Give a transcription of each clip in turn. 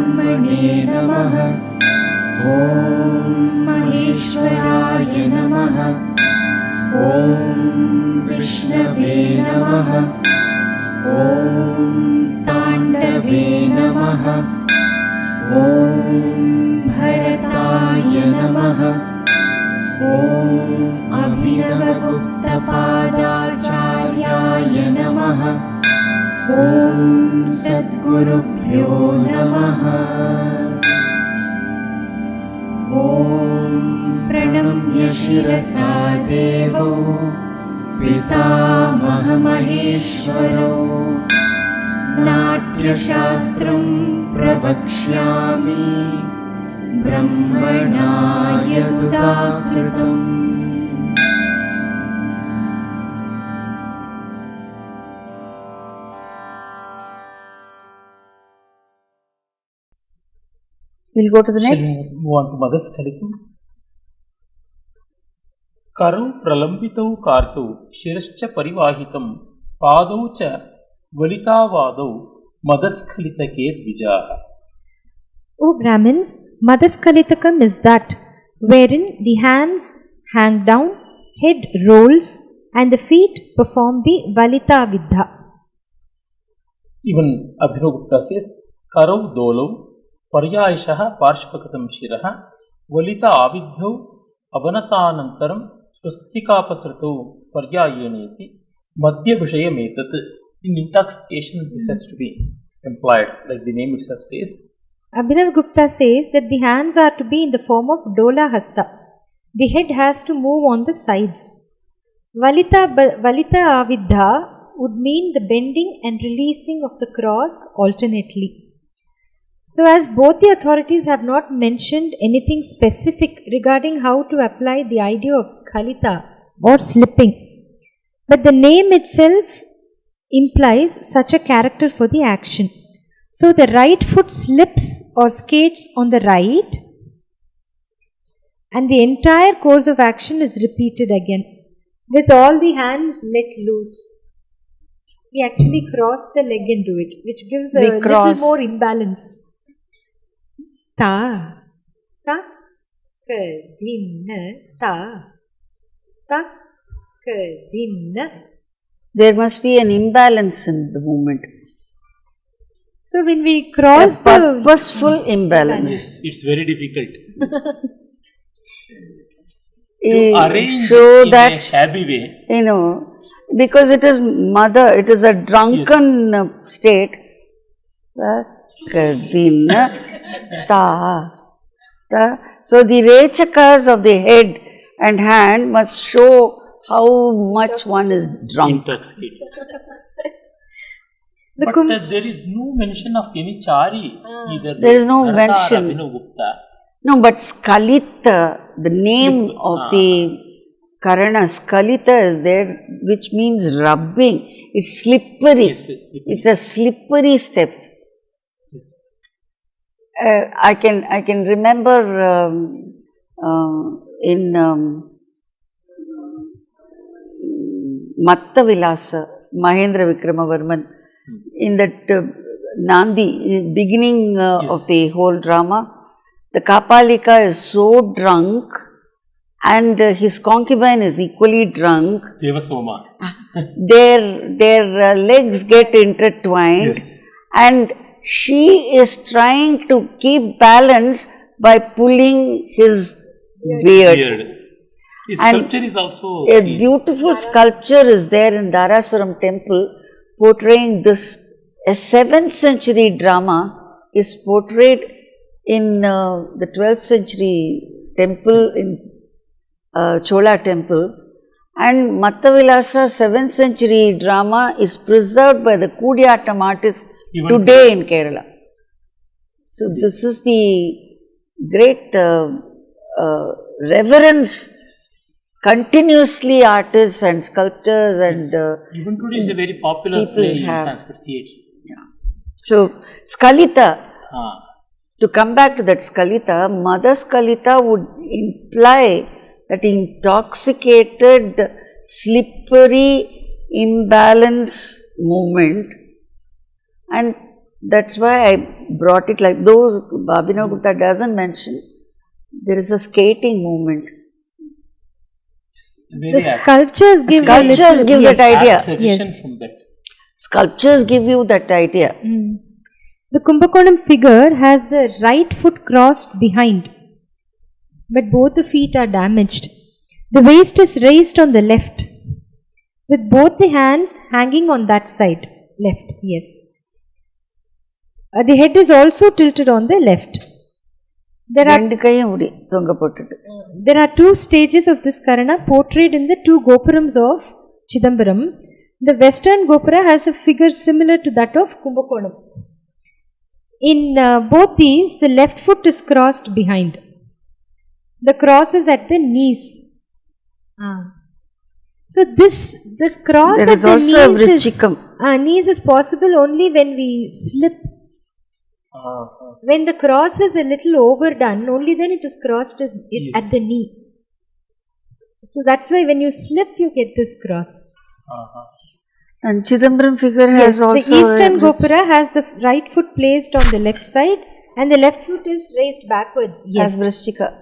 ब्रह्मणे नमः। ॐ महेश्वराय नमः। ॐ विष्णवे नमः। ॐ ताण्डवे नमः। ॐ भरताय नमः। ॐ अभिनवगुप्तपादाचार्याय नमः। ॐ सद्गुरुभ्यो नमः। ॐ प्रणम्य शिरसा देवो पितामहमहेश्वरो नाट्यशास्त्रं प्रवक्ष्यामि ब्रह्मणा यदुदाहृतम्। We'll go to the next. Shall we move on to Mother's Kalitam? Karau pralambitau kartau shirascha parivahitam padau cha valitavadau madaskhalitake dvijaha. O Brahmins, Madhaskalitakam is that wherein the hands hang down, head rolls, and the feet perform the Valita Vidha. Even Abhinavgupta says, Karau dolau paryayashaha parshvakatam shiraha valita avidhyau avanatanantaram swastikapasrato paryayeneti madhya vishayametat. In intoxication, this has to be employed, like the name itself says. Abhinavgupta says that the hands are to be in the form of Dola Hasta. The head has to move on the sides. Valita Avidha would mean the bending and releasing of the cross alternately. So as both the authorities have not mentioned anything specific regarding how to apply the idea of Skhalita or slipping, but the name itself implies such a character for the action. So the right foot slips or skates on the right, and the entire course of action is repeated again with all the hands let loose. We actually cross the leg and do it, which gives a little more imbalance. Ta, ta, ka, dinna, ta, ta, ka, dinna. There must be an imbalance in the movement. So when we cross the purposeful imbalance, it's very difficult to arrange so in that, a shabby way. Because it is mother, it is a drunken state. So the rechakas of the head and hand must show how much one is drunk. Intoxicated. But there is no mention of any chari either. There is no mention. No, but Skalita, the name of the Karana, Skalita is there, which means rubbing. It's slippery. Yes, slippery. It's a slippery step. Yes. I can remember in Matta Vilasa, Mahendra Vikramavarman, in that Nandi, beginning of the whole drama, the Kapalika is so drunk and his concubine is equally drunk. Devasoma. Their legs get intertwined, yes, and she is trying to keep balance by pulling his beard. His sculpture is also a beautiful sculpture is there in Darasuram temple portraying this. A 7th century drama is portrayed in the 12th century temple in Chola temple, and Mattavilasa 7th century drama is preserved by the Kudiyatam artists today in Kerala. So this is the great reverence continuously artists and sculptors and even today is a very popular play in Sanskrit theatre. Yeah. So Skalita, to come back to that Skalita, Mother Skalita would imply that intoxicated, slippery, imbalance movement, and that's why brought it like, though Abhinavgupta doesn't mention, there is a skating movement. The sculptures give that idea. Suggestion from that. Sculptures give you that idea. The Kumbakonam figure has the right foot crossed behind, but both the feet are damaged. The waist is raised on the left, with both the hands hanging on that side. Left, yes. The head is also tilted on the left. There are two stages of this Karana portrayed in the two Gopurams of Chidambaram. The western Gopura has a figure similar to that of Kumbakonam. In both these, the left foot is crossed behind. The cross is at the knees. So this cross there at is the knees is possible only when we slip. When the cross is a little overdone, only then it is crossed at the knee. So that's why when you slip, you get this cross. And Chidambaram figure has also... The eastern Gopura has the right foot placed on the left side and the left foot is raised backwards. As Vrishchika.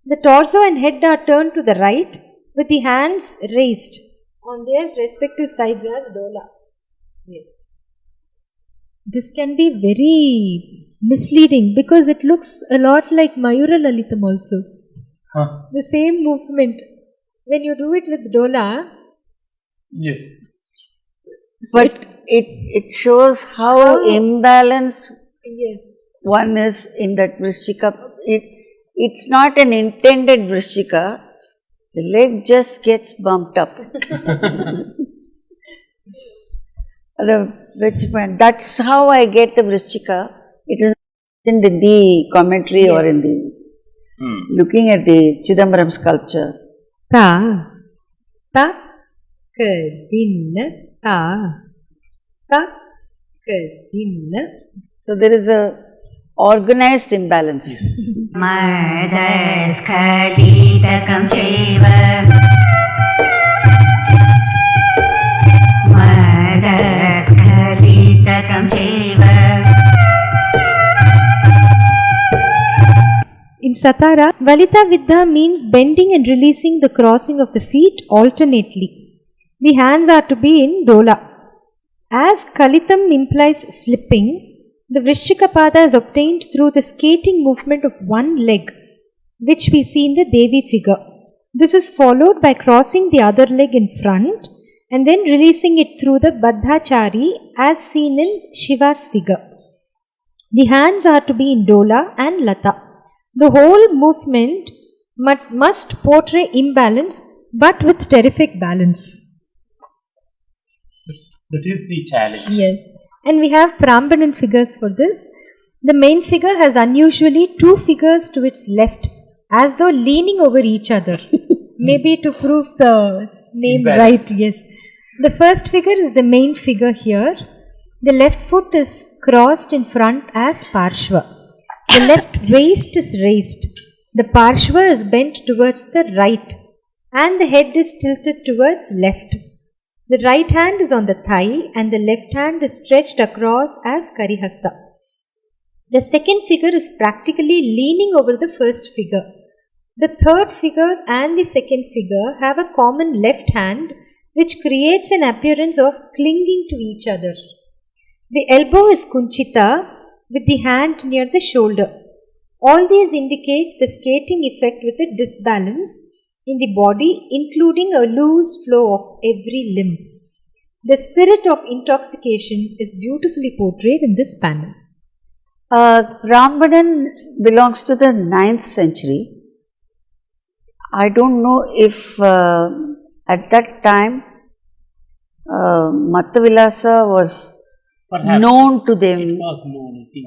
The torso and head are turned to the right with the hands raised on their respective sides as Dola. Yes. This can be very misleading because it looks a lot like Mayura Lalitam also. The same movement. When you do it with Dola... Yes. But it shows how imbalanced one is in that Vrishchika. It's not an intended Vrishchika. The leg just gets bumped up. That's how I get the Vrishchika. It is in the commentary or in the looking at the Chidambaram sculpture. Ta kadinna ta kadinna. So there is a organized imbalance. Madaskhalitakam chaiva Madaskhalitakam chaiva. In Satara, Valita Vidya means bending and releasing the crossing of the feet alternately. The hands are to be in Dola. As Kalitam implies slipping, the Vrishchikapada is obtained through the skating movement of one leg, which we see in the Devi figure. This is followed by crossing the other leg in front and then releasing it through the Baddhachari as seen in Shiva's figure. The hands are to be in Dola and Lata. The whole movement must portray imbalance but with terrific balance. That is the challenge. Yes. And we have Prambanan figures for this. The main figure has unusually two figures to its left, as though leaning over each other. Maybe to prove the name right, yes. The first figure is the main figure here. The left foot is crossed in front as Parshva. The left waist is raised. The Parshva is bent towards the right and the head is tilted towards left. The right hand is on the thigh and the left hand is stretched across as Karihasta. The second figure is practically leaning over the first figure. The third figure and the second figure have a common left hand which creates an appearance of clinging to each other. The elbow is Kunchita with the hand near the shoulder. All these indicate the skating effect with a disbalance in the body, including a loose flow of every limb. The spirit of intoxication is beautifully portrayed in this panel. Rambanan belongs to the 9th century. I don't know if at that time Mattavilasa was Perhaps known to them. It was known, I think.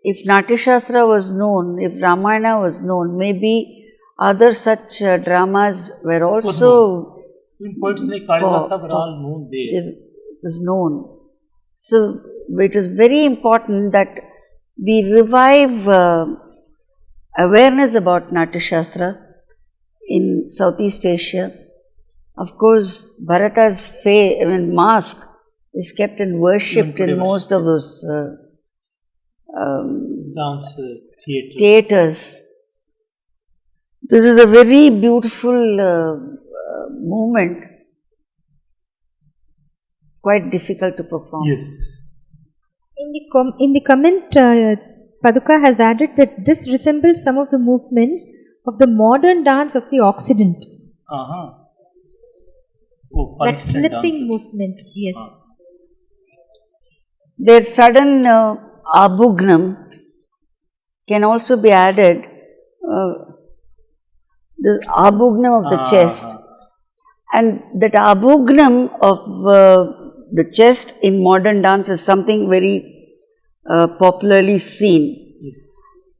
If Natyashastra was known, if Ramayana was known, maybe other such dramas were also... Poets like Kalidasa were all known there. It was known. So it is very important that we revive awareness about Natyashastra in Southeast Asia. Of course, Bharata's mask is kept and worshipped in most of those Dance theatre. theatres. This is a very beautiful movement, quite difficult to perform. Yes. In the comment, Paduka has added that this resembles some of the movements of the modern dance of the Occident. Oh, That slipping movement, yes. Their sudden abhugnam can also be added, the abhugnam of the chest. And that abhugnam of the chest in modern dance is something very popularly seen. Yes.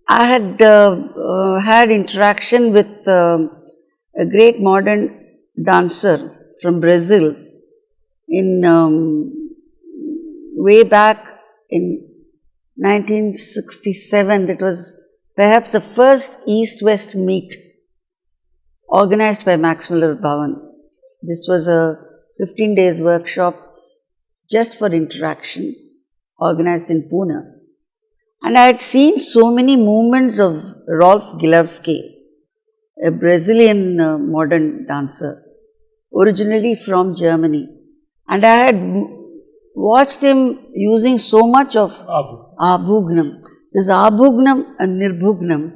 I had had interaction with a great modern dancer from Brazil in way back in 1967. That was perhaps the first East-West meet organized by Max Muller Bhavan. This was a 15 days workshop just for interaction, organized in Pune. And I had seen so many movements of Rolf Gilowski, a Brazilian modern dancer, originally from Germany. And I had watched him using so much of abhugnam. This abhugnam and nirbhugnam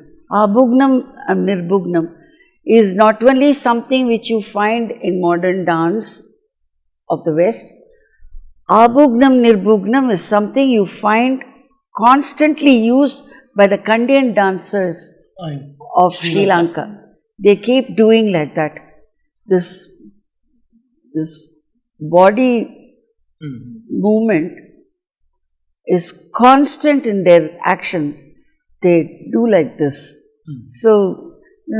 is not only something which you find in modern dance of the West. Abhugnam, nirbhugnam is something you find constantly used by the Kandyan dancers of Sri Lanka. They keep doing like that. This body movement is constant in their action. They do like this. So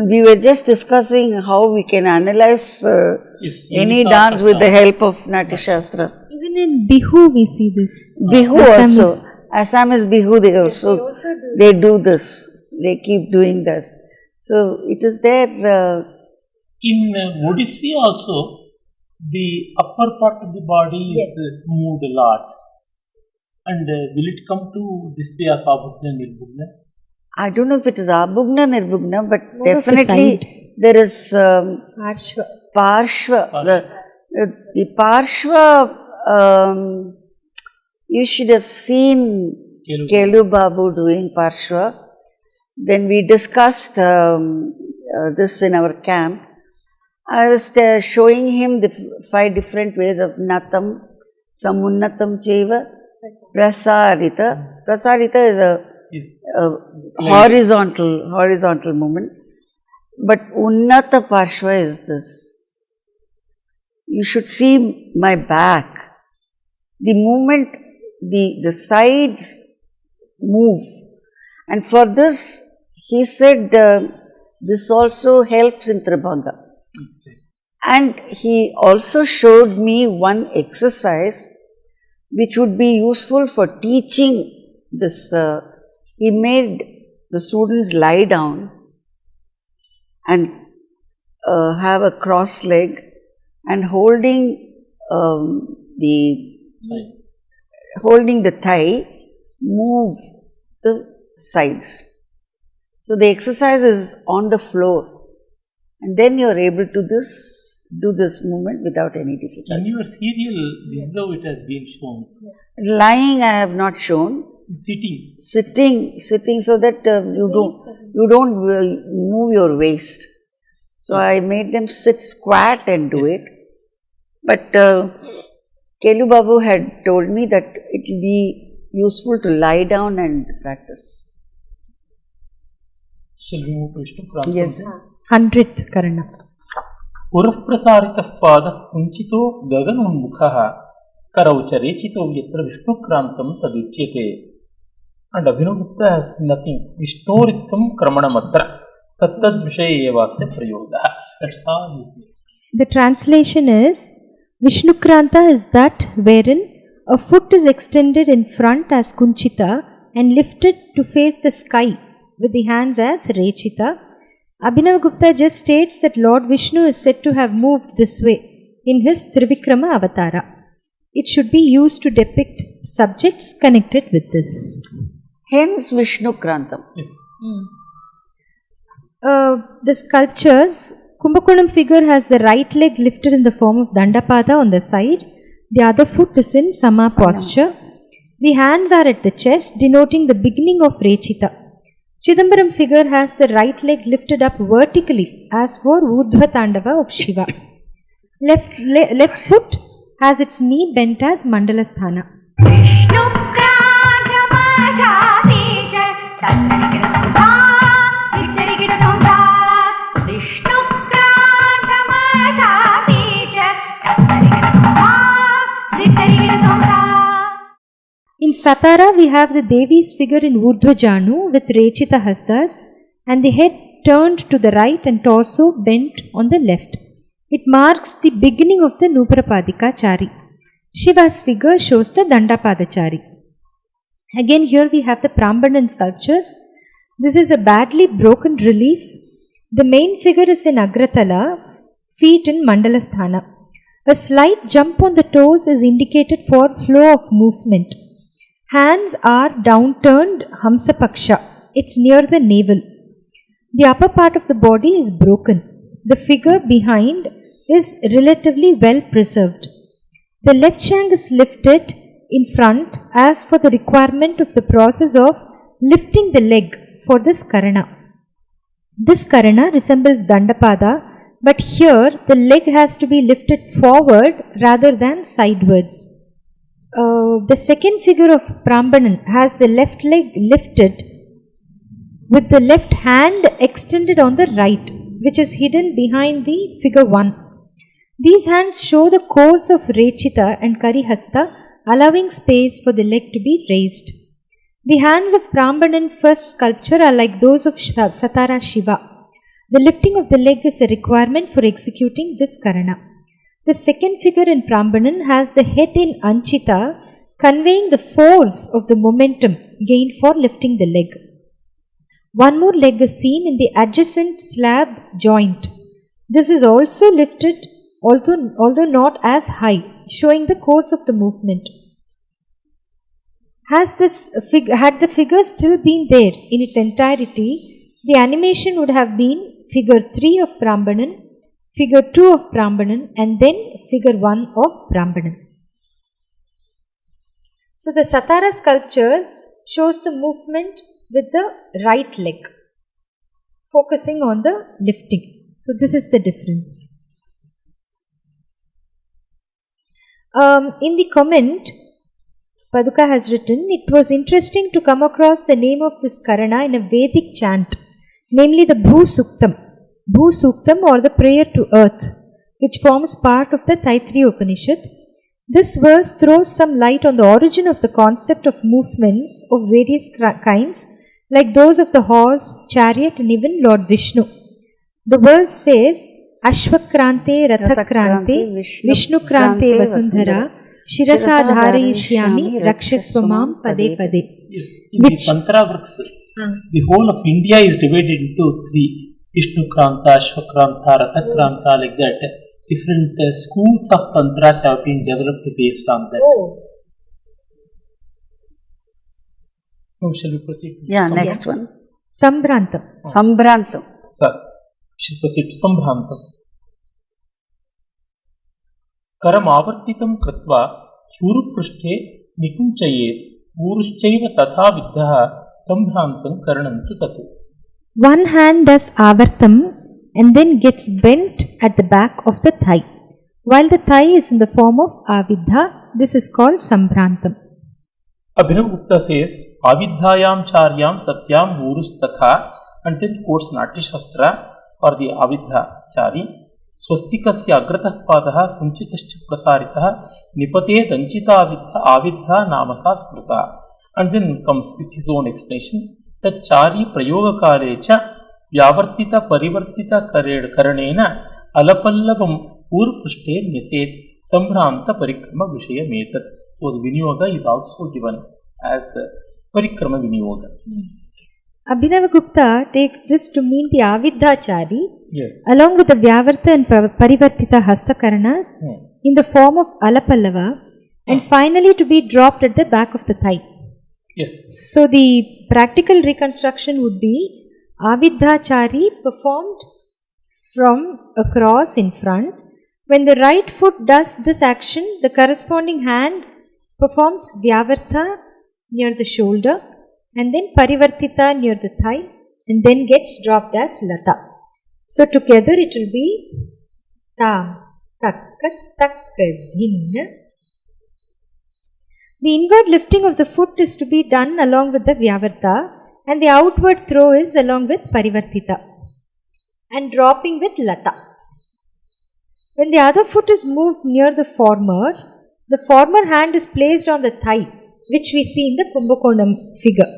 we were just discussing how we can analyze any dance with the help of Natya Shastra. Even in Bihu we see this. Bihu also. Assamese Bihu, they do this. They keep doing this. So it is there. In Odissi also, the upper part of the body is moved a lot. And will it come to this way of Abhugnam Nirbhugnam? I don't know if it is Abhugnam Nirbhugnam, but More definitely there is Parshva. Parshva. The Parshva, you should have seen Kelu Babu doing Parshva. When we discussed this in our camp, I was showing him the 5 different ways of Natam, Samunnatam Cheva, Prasarita. Prasarita is a horizontal movement. But Unnata Parshva is this. You should see my back. The movement, the sides move. And for this, he said, this also helps in Tribhanga. And he also showed me one exercise which would be useful for teaching this. He made the students lie down and have a cross leg and holding the thigh, move the sides. So the exercise is on the floor, and then you are able to do this movement without any difficulty. In your serial, this is how it has been shown. Lying, I have not shown. Sitting, so that you don't move your waist. So I made them sit squat and do it. But Kelu Babu had told me that it will be useful to lie down and practice. Shall we move to Vishnu Krantam? Yes. 100th Karana. Urprasarita pada kunchito gaganunmukha karaucha rechito yatra Vishnu Krantam taduchyate. And Abhinavagupta has nothing. Vishnoritam kramanamatra tattad vishayevasya prayogaha. That's how he says. The translation is, Vishnukranta is that wherein a foot is extended in front as Kunchita and lifted to face the sky with the hands as Rechita. Abhinavagupta just states that Lord Vishnu is said to have moved this way in his Trivikrama Avatara. It should be used to depict subjects connected with this. Hence Vishnu Krantam. Yes. The sculptures, Kumbakonam figure has the right leg lifted in the form of Dandapada on the side. The other foot is in Sama posture. The hands are at the chest, denoting the beginning of Rechita. Chidambaram figure has the right leg lifted up vertically, as for Urdhva Tandava of Shiva. Left foot has its knee bent as Mandalasthana. In Satara, we have the Devi's figure in Urdhva with Rechita Hastas and the head turned to the right and torso bent on the left. It marks the beginning of the Nuprapadika Chari. Shiva's figure shows the Dandapadachari. Again, here we have the Prambanan sculptures. This is a badly broken relief. The main figure is in Agratala, feet in Mandalasthana. A slight jump on the toes is indicated for flow of movement. Hands are downturned Hamsapaksha. It's near the navel. The upper part of the body is broken. The figure behind is relatively well preserved. The left shank is lifted in front as for the requirement of the process of lifting the leg for this Karana. This Karana resembles Dandapada, but here the leg has to be lifted forward rather than sidewards. The second figure of Prambanan has the left leg lifted with the left hand extended on the right, which is hidden behind the figure 1. These hands show the course of Rechita and Karihasta, allowing space for the leg to be raised. The hands of Prambanan first sculpture are like those of Satara Shiva. The lifting of the leg is a requirement for executing this Karana. The second figure in Prambanan has the head in Anchita, conveying the force of the momentum gained for lifting the leg. One more leg is seen in the adjacent slab joint. This is also lifted, although not as high, showing the course of the movement. Had the figure still been there in its entirety, the animation would have been figure 3 of Prambanan, figure 2 of Prambanan, and then figure 1 of Prambanan. So the Satara sculptures shows the movement with the right leg, focusing on the lifting. So this is the difference. In the comment, Paduka has written, it was interesting to come across the name of this Karana in a Vedic chant, namely the Bhu Suktam or the prayer to earth, which forms part of the Taittiriya Upanishad. This verse throws some light on the origin of the concept of movements of various kinds, like those of the horse, chariot, and even Lord Vishnu. The verse says, Ashvakrante Rathakrante Vishnukrante Vasundhara Shirasa Dharayishyami Rakshasvamam Pade Pade. Yes, in the Tantra works, the whole of India is divided into 3. Vishnukranta, Ashvakranta, Rathakranta, like that. Different schools of Tantras have been developed based on that. Oh. Now shall we proceed? Yeah, next one. Sambhrantam. Sambhrantam. Sir, we should proceed to Sambhrantam. Karam avartitam kritva churuprushte nikunchayet urushchaiva tatha viddha sambhrantam karanantu tatu. One hand does avartam and then gets bent at the back of the thigh. While the thigh is in the form of avidha, this is called sambhrantam. Abhinav Gupta says, Avidhayam charyam satyam urus tatha, and then quotes Natya Shastra or the Avidha chari. Swastikasya agratah padaha kunchitascha prasaritaha nipate danchita avidha namasa smrita. And then comes with his own explanation that chari prayoga karecha Vyavartita Parivartita Karanena Alapallabam Urpushte Niset Sambhranta Parikrama Vishaya Metat. So the Vinyoga is also given as Parikrama Vinyoga. Abhinav Gupta takes this to mean the Avidhachari, yes, along with the Vyavarta and Parivartita Hasta Karanas in the form of Alapallava, and finally to be dropped at the back of the thigh. Yes. So the practical reconstruction would be Avidhachari performed from across in front. When the right foot does this action, the corresponding hand performs Vyavartha near the shoulder and then Parivartita near the thigh and then gets dropped as Lata. So together it will be Ta, Takka, Takka, Dhinna. The inward lifting of the foot is to be done along with the Vyavarta and the outward throw is along with Parivartita and dropping with Lata. When the other foot is moved near the former hand is placed on the thigh, which we see in the Kumbakonam figure.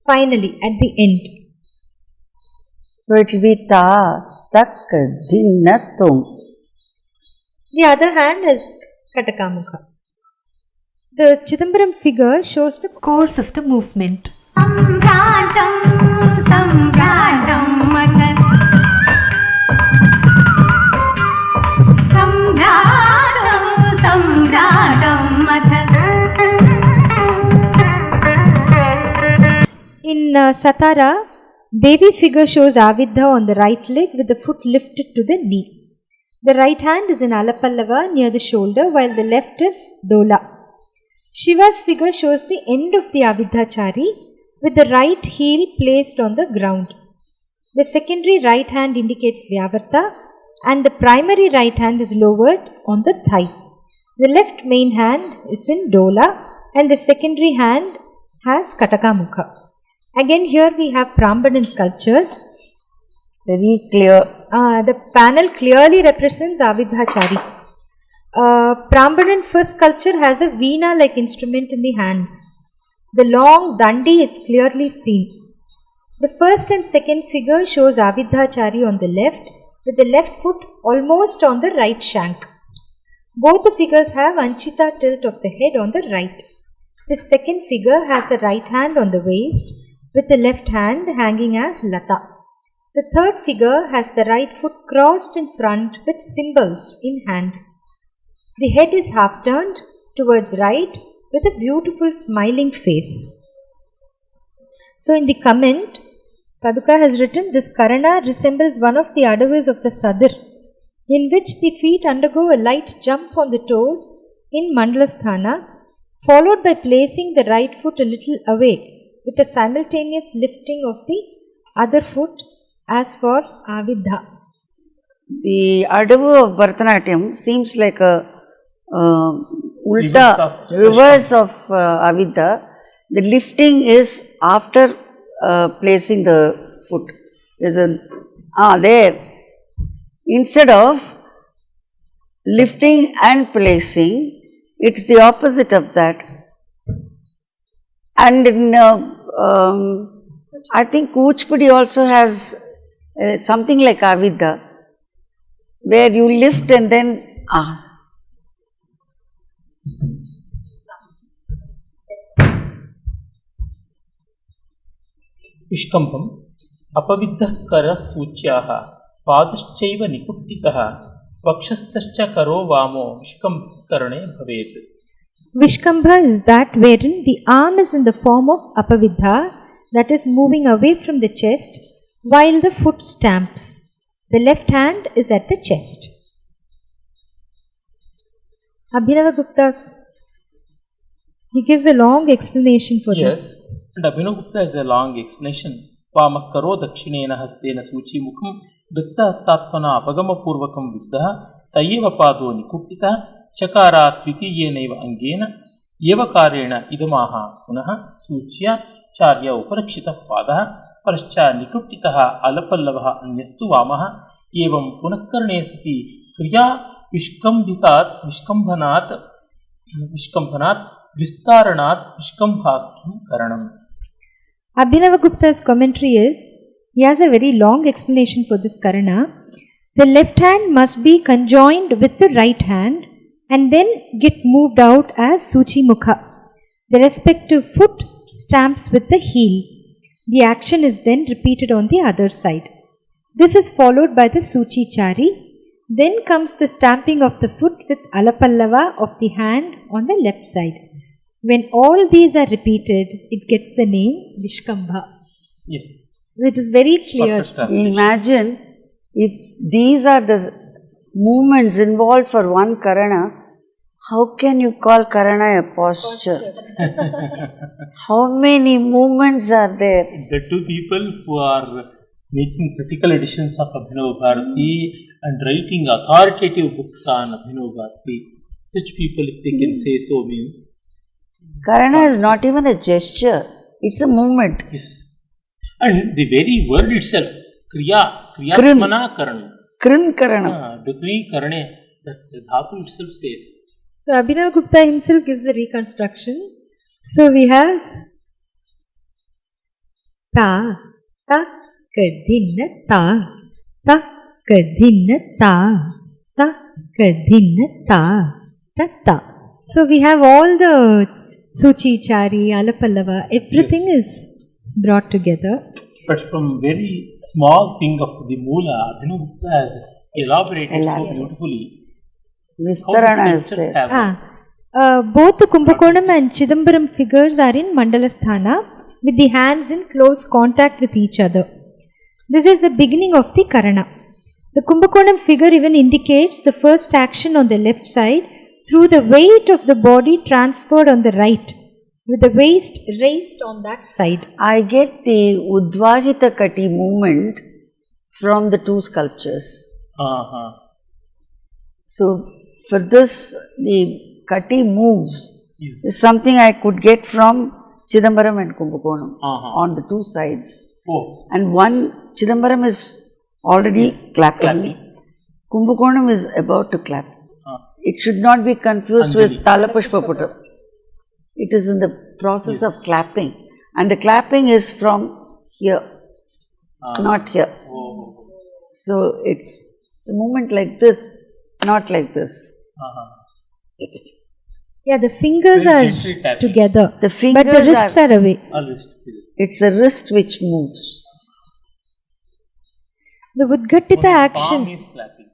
Finally, at the end. So it will be Ta, Tak, Dhinna, Tum. The other hand is Katakamukha. The Chidambaram figure shows the course of the movement. In Satara, Devi figure shows Avidha on the right leg with the foot lifted to the knee. The right hand is in Alapallava near the shoulder while the left is Dola. Shiva's figure shows the end of the Avidhachari with the right heel placed on the ground. The secondary right hand indicates Vyavarta and the primary right hand is lowered on the thigh. The left main hand is in Dola and the secondary hand has Katakamukha. Again here we have Prambanan sculptures. Very clear. The panel clearly represents Avidhachari. Prambanan first sculpture has a veena-like instrument in the hands. The long dandi is clearly seen. The first and second figure shows Avidhachari on the left with the left foot almost on the right shank. Both the figures have Anchita tilt of the head on the right. The second figure has a right hand on the waist with the left hand hanging as Lata. The third figure has the right foot crossed in front with cymbals in hand. The head is half turned towards right with a beautiful smiling face. So in the comment, Paduka has written, this Karana resembles one of the adavis of the Sadir, in which the feet undergo a light jump on the toes in Mandalasthana, followed by placing the right foot a little away with a simultaneous lifting of the other foot as for Avidha. The Adavu of Bharatanatyam seems like a ulta, reverse of Avidha. The lifting is after placing the foot. There's a, there. Instead of lifting and placing, it's the opposite of that. And in, I think Kuchipudi also has something like Avidha, where you lift and then Vishkambam Apaviddha Kara Suchyaha Padaschaiva Nikuttitaha Vakshastascha Karo Vamo Vishkam Karane Bhavet. Vishkambha is that wherein the arm is in the form of Apaviddha, that is moving away from the chest, while the foot stamps. The left hand is at the chest. Abhinavagupta, he gives a long explanation for this. And Abhinavagupta has a long explanation. Vamakaro dakshinena hastena suchi mukham vritta tatvana apagama purvakam viddha sayeva pado nikuttita chakara tvitiyenaiva angena yevakarena idamaha punaha suchya charya uparakshita padaha parascha nikuttitaha alapallavaha anyastu vamaha evam punakkarane sati kriya vishkambhitat vishkambhanat vistaranat vishkambhakyam karanam. Abhinavagupta's commentary is, he has a very long explanation for this Karana. The left hand must be conjoined with the right hand and then get moved out as Suchi Mukha. The respective foot stamps with the heel. The action is then repeated on the other side. This is followed by the Suchi Chari. Then comes the stamping of the foot with Alapallava of the hand on the left side. When all these are repeated, it gets the name Vishkambha. Yes. So it is very clear. Perfect translation. Imagine if these are the movements involved for one Karana, how can you call Karana a posture? How many movements are there? The two people who are making critical editions of Abhinav Bharati and writing authoritative books on Abhinav Bharati, such people, if they can say so, means. Karana is not even a gesture, it's a movement. Yes. And the very word itself, Kriyatmana Karana. Krin Karana. Dukni Karane, that the dhatu itself says. So Abhinav Gupta himself gives a reconstruction. So we have ta, ta, kadhinna ta, ta, kadhinna ta, ta, kadhinna ta, ta, ta. So we have all the Suchi, Chari, Alapallava, everything is brought together. But from very small thing of the Moola, Abhinav Gupta has elaborated so beautifully. Vistarana is there. Both the Kumbhakonam and Chidambaram figures are in Mandalasthana with the hands in close contact with each other. This is the beginning of the Karana. The Kumbhakonam figure even indicates the first action on the left side through the weight of the body transferred on the right, with the waist raised on that side. I get the Udvahita Kati movement from the two sculptures. So, for this, the Kati moves. Yes. Is something I could get from Chidambaram and Kumbhakonam on the two sides. Oh. And one, Chidambaram is already clapping. Kumbhakonam is about to clap. It should not be confused with Talapushpaputam. It is in the process of clapping. And the clapping is from here, not here. Oh. So it's a movement like this, not like this. Yeah, the fingers Very are gently tapping. together, The fingers but the wrists are away. Always. It's a wrist which moves. The Udghattita Palm action. is clapping.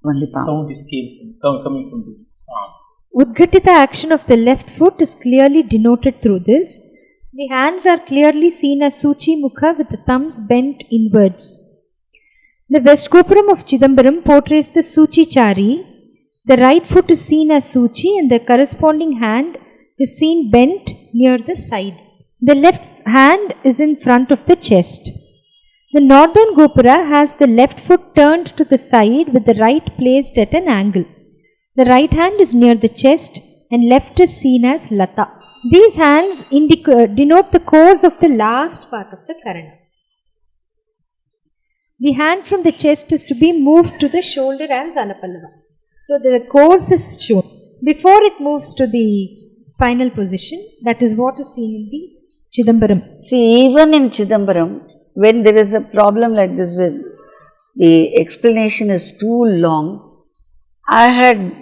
Only palm. Sound is coming from the palm. Udghattita action of the left foot is clearly denoted through this. The hands are clearly seen as Suchi Mukha with the thumbs bent inwards. The West Gopuram of Chidambaram portrays the Suchi Chari. The right foot is seen as Suchi and the corresponding hand is seen bent near the side. The left hand is in front of the chest. The northern Gopura has the left foot turned to the side with the right placed at an angle. The right hand is near the chest and left is seen as Lata. These hands denote the course of the last part of the Karana. The hand from the chest is to be moved to the shoulder as Alapallava. So the course is shown. Before it moves to the final position, that is what is seen in the Chidambaram. See, even in Chidambaram, when there is a problem like this where the explanation is too long, I had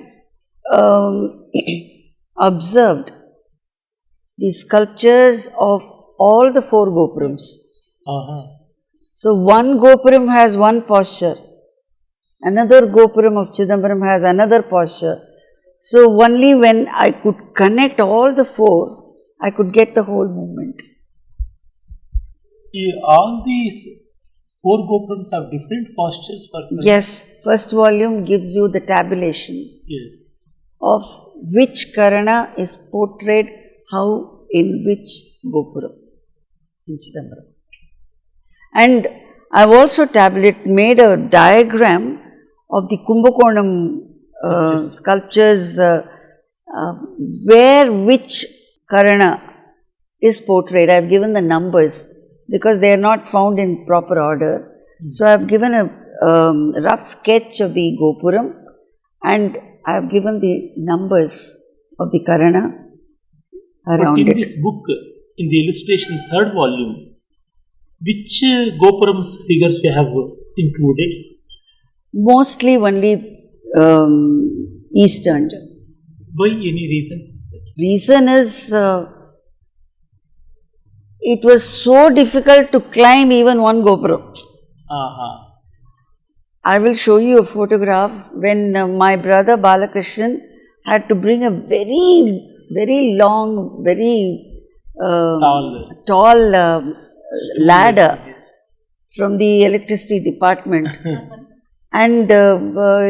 observed the sculptures of all the four Gopurams. So one Gopuram has one posture, another Gopuram of Chidambaram has another posture. So only when I could connect all the four, I could get the whole movement. All these four Gopurams have different postures for the Yes, first volume gives you the tabulation Yes. of which Karana is portrayed how in which Gopuram in Chidambaram. And I've also made a diagram of the Kumbhakonam sculptures where which Karana is portrayed. I've given the numbers because they are not found in proper order. So I've given a rough sketch of the Gopuram and I've given the numbers of the Karana around But in it. this book, in the illustration third volume, which Gopuram's figures you have included? Mostly only Eastern. By any reason? Reason is it was so difficult to climb even one Gopuram. I will show you a photograph when my brother Balakrishnan had to bring a very very long, very tall. ladder from the electricity department. And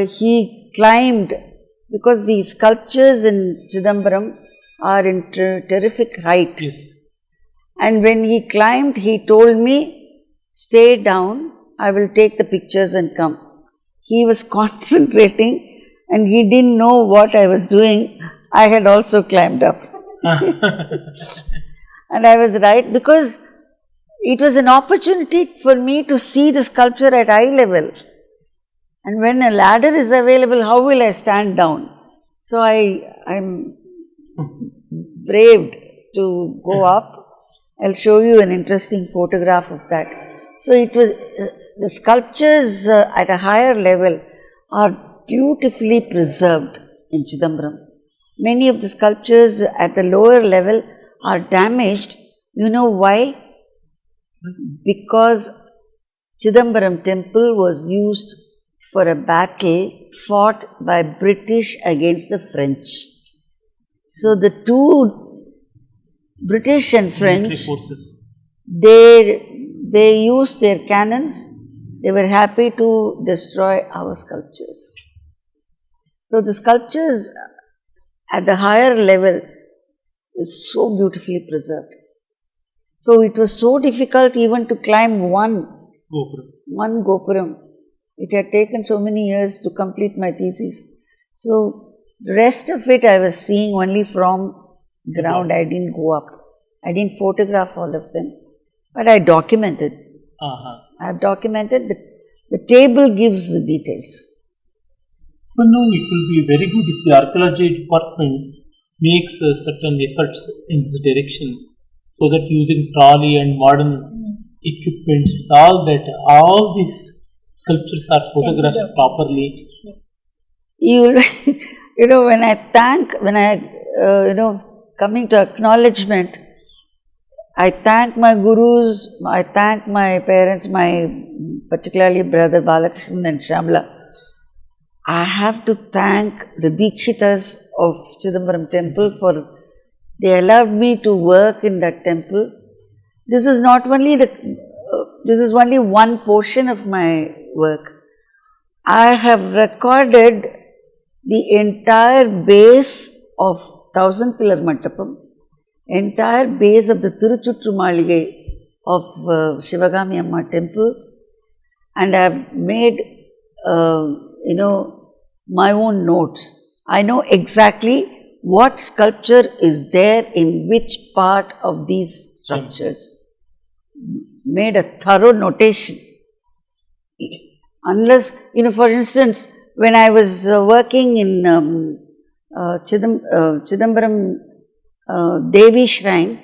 he climbed, because the sculptures in Chidambaram are in terrific height. Yes. And when he climbed, he told me, stay down, I will take the pictures and come. He was concentrating and he didn't know what I was doing. I had also climbed up. And I was right, because it was an opportunity for me to see the sculpture at eye level. And when a ladder is available, how will I stand down? So I'm braved to go up. I'll show you an interesting photograph of that. So it was, the sculptures at a higher level are beautifully preserved in Chidambaram. Many of the sculptures at the lower level are damaged. You know why? Because Chidambaram temple was used for a battle fought by British against the French. So the two, British and French, they used their cannons. They were happy to destroy our sculptures. So the sculptures at the higher level is so beautifully preserved. So it was so difficult even to climb one Gopuram. It had taken so many years to complete my thesis. So the rest of it I was seeing only from ground. I didn't go up. I didn't photograph all of them. But I documented. I have documented. The table gives the details. But no, it will be very good if the archaeology department makes certain efforts in this direction, so that using trolley and modern equipments, all these sculptures are photographed properly. Yes. You know, when I coming to acknowledgement, I thank my gurus, I thank my parents, particularly brother Balakrishnan and Shamla. I have to thank the Dikshitas of Chidambaram temple for they allowed me to work in that temple. This is not only this is only one portion of my work. I have recorded the entire base of 1000 Pillar Mandapam, entire base of the Tiruchutru Maligai of Shivagami Amma temple, and I have made my own notes. I know exactly what sculpture is there in which part of these structures. Made a thorough notation. Unless, for instance, when I was working in Chidambaram Devi Shrine,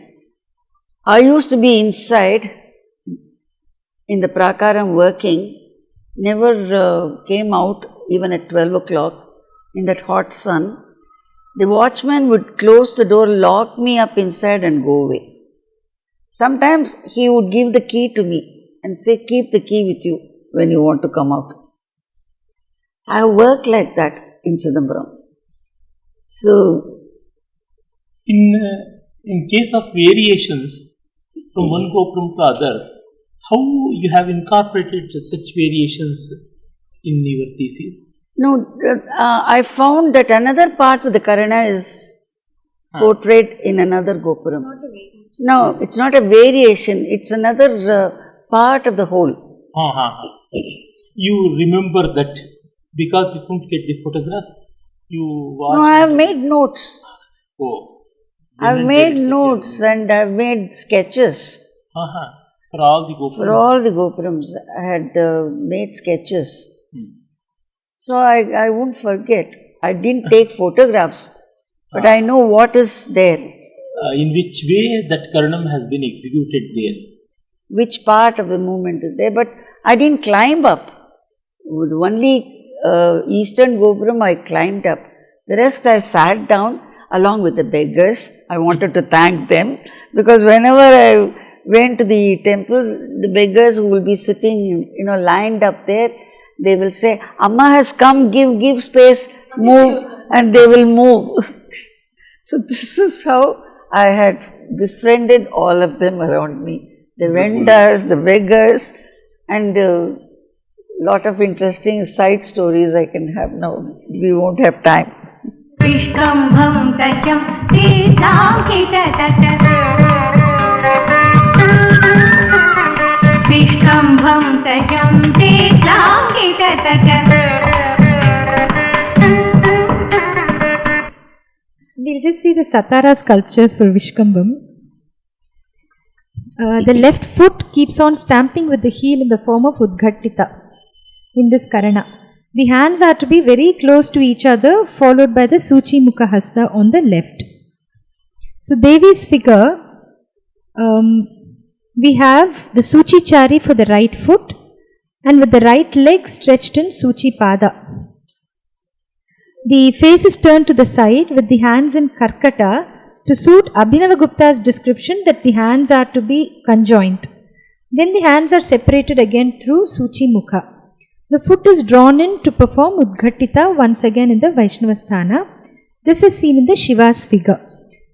I used to be inside in the prakaram working, never came out even at 12 o'clock in that hot sun. The watchman would close the door, lock me up inside and go away. Sometimes he would give the key to me and say, keep the key with you when you want to come out. I work like that in Chidambaram. So, in case of variations from one gopuram to other, how you have incorporated such variations in your thesis? No, I found that another part of the Karana is portrayed in another gopuram. No, it's not a variation, it's another part of the whole. You remember that because you couldn't get the photograph? No, I have made notes. I've made notes and I've made sketches. For all the gopurams? For all the gopurams, I had made sketches. So I won't forget. I didn't take photographs, but I know what is there. In which way that Karanam has been executed there? Which part of the movement is there, but I didn't climb up. With only eastern gopuram I climbed up. The rest I sat down along with the beggars. I wanted to thank them because whenever I went to the temple, the beggars who will be sitting, lined up there, they will say, Amma has come, give space, move, and they will move. So this is how I had befriended all of them around me. The vendors, the beggars, and lot of interesting side stories I can have now. We won't have time. Vishkambham tajam Siddham Kitatatat Vishkambham tajam Siddham Kitatatat. We'll just see the Satara sculptures for Vishkambham. The left foot keeps on stamping with the heel in the form of Udghattita in this Karana. The hands are to be very close to each other, followed by the Suchi Mukha Hasta on the left. So Devi's figure, we have the Suchi Chari for the right foot and with the right leg stretched in Suchi Pada. The face is turned to the side with the hands in Karkata to suit Abhinavagupta's description that the hands are to be conjoined. Then the hands are separated again through Suchi Mukha. The foot is drawn in to perform Udghattita once again in the Vaishnavasthana. This is seen in the Shiva's figure.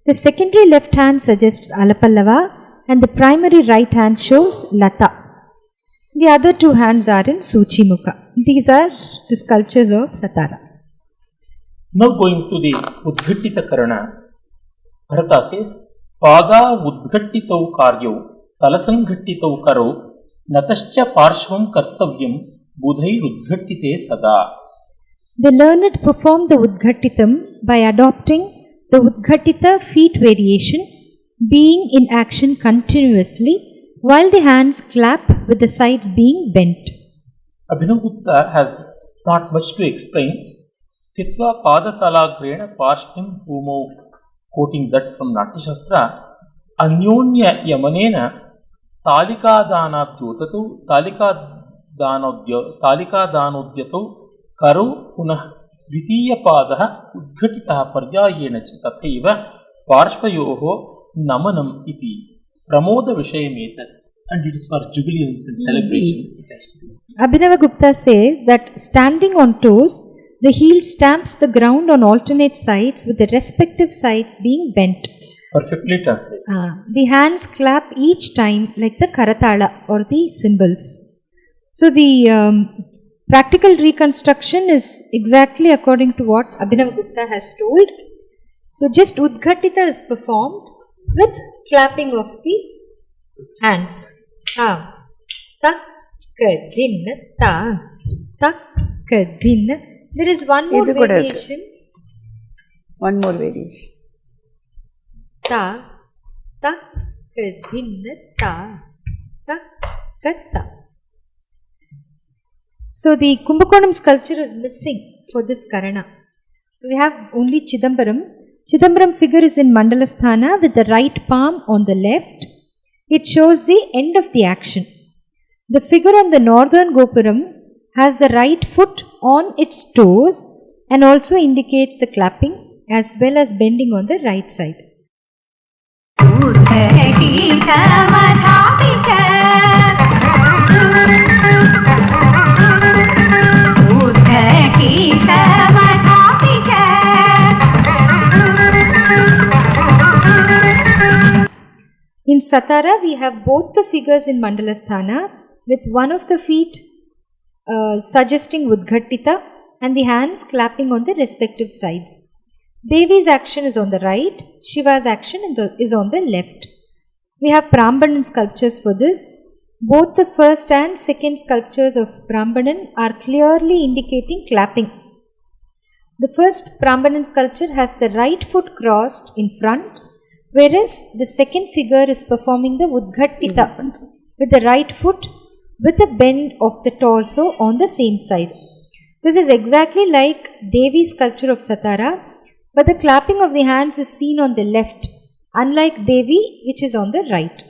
The secondary left hand suggests Alapallava and the primary right hand shows Lata. The other two hands are in Suchi Mukha. These are the sculptures of Satara. Now going to the Udghattita Karana, Bharata says, Pada Udghattitau Karyo, Talasanghattitau Karo, Natascha Parshvam Kartavyam, Budhai Udghattite Sada. The learned perform the Udghattitam by adopting the Udghattita feet variation, being in action continuously, while the hands clap with the sides being bent. Abhinavagupta has not much to explain. Titva Padatalagrena Parshtim Bhumau, quoting that from Nrtta Shastra, Anyonya Yamanena Talikadana Dhyotatu Talikadanodyatu Karu Punah Vitiya Padaha Udghatitaha Parjayena Tathaiva Parshvayoho Namanam Iti Pramoda Vishayameta, and it is for jubilance and celebration. Abhinavagupta says that standing on toes, the heel stamps the ground on alternate sides with the respective sides being bent. Perfectly translated. The hands clap each time like the Karatala or the cymbals. So the practical reconstruction is exactly according to what Abhinavagupta has told. So just Udghattita is performed with clapping of the hands. Ta, ka, din, ta, ka, din. There is one more variation. One more variation. Ta, ka, din, ta, ka, ta. So the Kumbakonam sculpture is missing for this Karana. We have only Chidambaram. Chidambaram figure is in Mandalasthana with the right palm on the left. It shows the end of the action. The figure on the northern Gopuram has the right foot on its toes and also indicates the clapping as well as bending on the right side. In Satara, we have both the figures in Mandalasthana with one of the feet suggesting Udghattita and the hands clapping on the respective sides. Devi's action is on the right, Shiva's action is on the left. We have Prambanan sculptures for this. Both the first and second sculptures of Prambanan are clearly indicating clapping. The first Prambanan sculpture has the right foot crossed in front, whereas the second figure is performing the Udghattita with the right foot with a bend of the torso on the same side. This is exactly like Devi's sculpture of Satara, but the clapping of the hands is seen on the left, unlike Devi, which is on the right.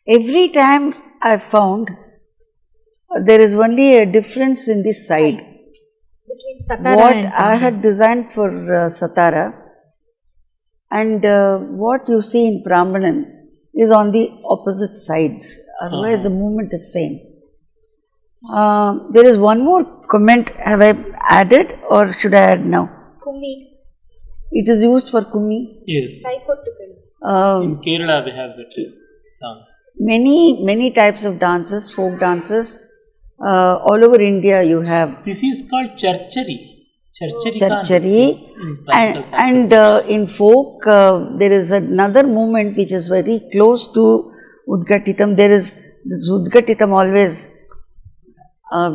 Every time I found there is only a difference in the side. Between Satara What and I had designed for Satara and what you see in Prambanan is on the opposite sides. Otherwise, the movement is same. There is one more comment. Have I added or should I add now? Kumi. It is used for Kumi. Yes. In Kerala we have that dance. Many types of dances, folk dances. All over India you have This is called Charchari. Charchari. And in folk, there is another movement which is very close to Udgatitam. There is this Udgatitam always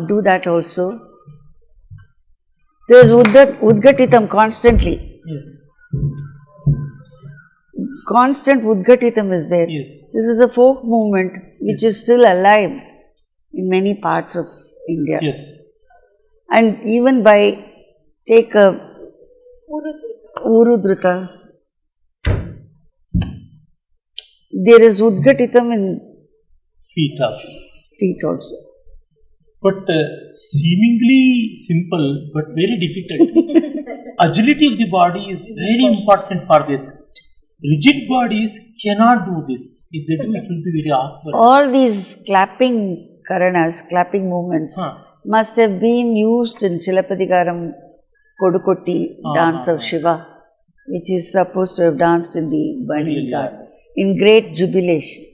do that also. There is Udgatitam constantly. Yes. Constant Udgatitam is there. Yes. This is a folk movement which is still alive in many parts of India. Yes. And even by take a Urudrita, there is Udgatitam in Feet also. But seemingly simple, but very difficult. Agility of the body is very important for this. Rigid bodies cannot do this. If they do, it will be very awkward. All these clapping Karanas, clapping movements, must have been used in Chilapadikaram Kodukotti dance of Shiva, which is supposed to have danced in the burning garden, in great jubilation.